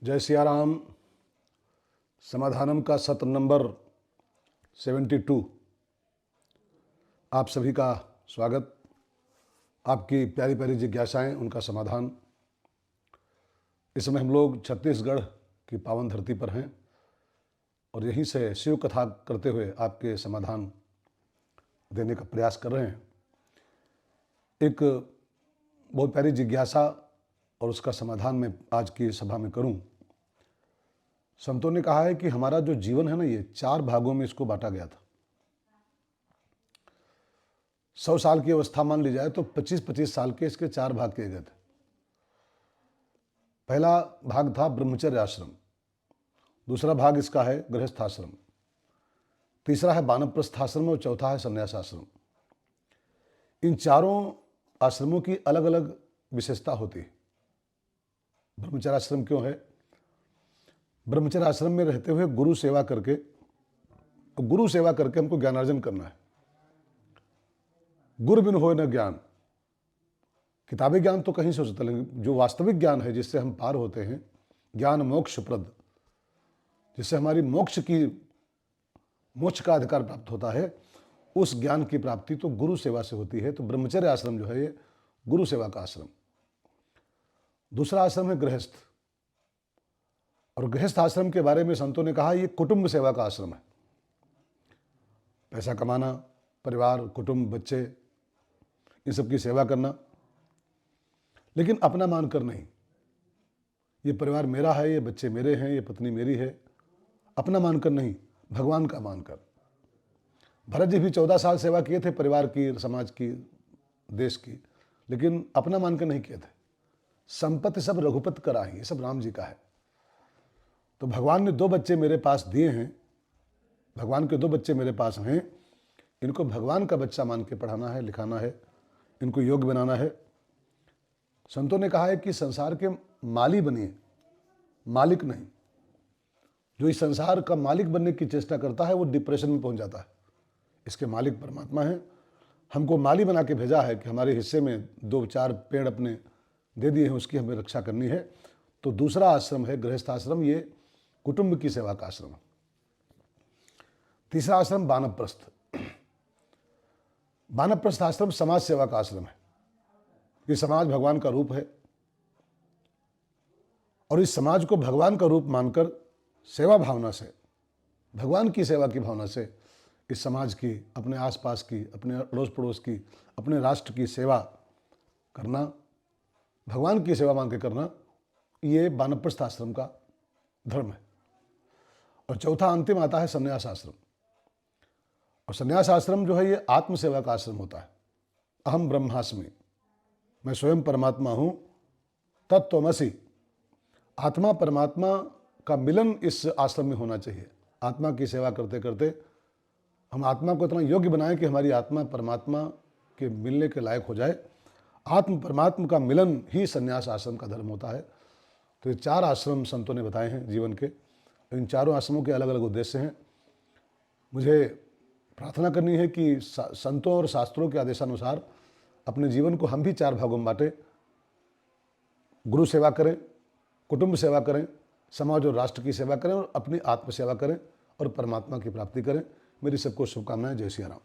जय सिया राम। समाधानम का सत्र नंबर 72। आप सभी का स्वागत। आपकी प्यारी प्यारी जिज्ञासाएं, उनका समाधान। इस समय हम लोग छत्तीसगढ़ की पावन धरती पर हैं और यहीं से शिव कथा करते हुए आपके समाधान देने का प्रयास कर रहे हैं। एक बहुत प्यारी जिज्ञासा और उसका समाधान मैं आज की सभा में करूं। संतों ने कहा है कि हमारा जो जीवन है ना, ये 4 भागों में इसको बांटा गया था। 100 साल की अवस्था मान ली जाए तो 25-25 साल के इसके 4 भाग किए गए थे। पहला भाग था ब्रह्मचर्य आश्रम, दूसरा भाग इसका है गृहस्थाश्रम, तीसरा है वानप्रस्थ आश्रम और चौथा है संन्यास आश्रम। इन चारों आश्रमों की अलग अलग विशेषता होती है। ब्रह्मचर्य आश्रम क्यों है? ब्रह्मचर्य आश्रम में रहते हुए गुरु सेवा करके हमको ज्ञानार्जन करना है। गुरु बिन होए न ज्ञान। किताबी ज्ञान तो कहीं से हो सकता है, लेकिन जो वास्तविक ज्ञान है जिससे हम पार होते हैं, ज्ञान मोक्षप्रद, जिससे हमारी मोक्ष का अधिकार प्राप्त होता है, उस ज्ञान की प्राप्ति तो गुरु सेवा से होती है। तो ब्रह्मचर्य आश्रम जो है ये गुरु सेवा का आश्रम। दूसरा आश्रम है गृहस्थ, और गृहस्थ आश्रम के बारे में संतों ने कहा ये कुटुंब सेवा का आश्रम है। पैसा कमाना, परिवार, कुटुंब, बच्चे, इन सब की सेवा करना, लेकिन अपना मानकर नहीं। ये परिवार मेरा है, ये बच्चे मेरे हैं, ये पत्नी मेरी है, अपना मानकर नहीं, भगवान का मानकर। भरत जी भी 14 साल सेवा किए थे, परिवार की, समाज की, देश की, लेकिन अपना मानकर नहीं किए थे। संपत्ति सब रघुपति कराही, ये सब राम जी का है। तो भगवान ने 2 बच्चे मेरे पास दिए हैं, भगवान के 2 बच्चे मेरे पास हैं, इनको भगवान का बच्चा मान के पढ़ाना है, लिखाना है, इनको योग्य बनाना है। संतों ने कहा है कि संसार के माली बनिए, मालिक नहीं। जो इस संसार का मालिक बनने की चेष्टा करता है वो डिप्रेशन में पहुंच जाता है। इसके मालिक परमात्मा हैं। हमको माली बना के भेजा है कि हमारे हिस्से में 2-4 पेड़ अपने दे दिए हैं, उसकी हमें रक्षा करनी है। तो दूसरा आश्रम है गृहस्थ आश्रम, ये कुटुंब की सेवा का आश्रम है। तीसरा आश्रम वानप्रस्थ। वानप्रस्थ आश्रम समाज सेवा का आश्रम है। ये समाज भगवान का रूप है और इस समाज को भगवान का रूप मानकर सेवा भावना से, भगवान की सेवा की भावना से इस समाज की, अपने आसपास की, अपने अड़ोस पड़ोस की, अपने राष्ट्र की सेवा करना, भगवान की सेवा मान के करना, ये वानप्रस्थ आश्रम का धर्म है। और चौथा अंतिम आता है संन्यास आश्रम। और संन्यास आश्रम जो है ये आत्म सेवा का आश्रम होता है। अहम ब्रह्मास्मि, मैं स्वयं परमात्मा हूं, तत्त्वमसि। आत्मा परमात्मा का मिलन इस आश्रम में होना चाहिए। आत्मा की सेवा करते करते हम आत्मा को इतना योग्य बनाएं कि हमारी आत्मा परमात्मा के मिलने के लायक हो जाए। आत्म परमात्मा का मिलन ही संन्यास आश्रम का धर्म होता है। तो ये 4 आश्रम संतों ने बताए हैं जीवन के। इन चारों आश्रमों के अलग अलग उद्देश्य हैं। मुझे प्रार्थना करनी है कि संतों और शास्त्रों के आदेशानुसार अपने जीवन को हम भी 4 भागों में बांटें। गुरु सेवा करें, कुटुंब सेवा करें, समाज और राष्ट्र की सेवा करें और अपनी आत्म सेवा करें और परमात्मा की प्राप्ति करें। मेरी सबको शुभकामनाएं। जय सिया राम।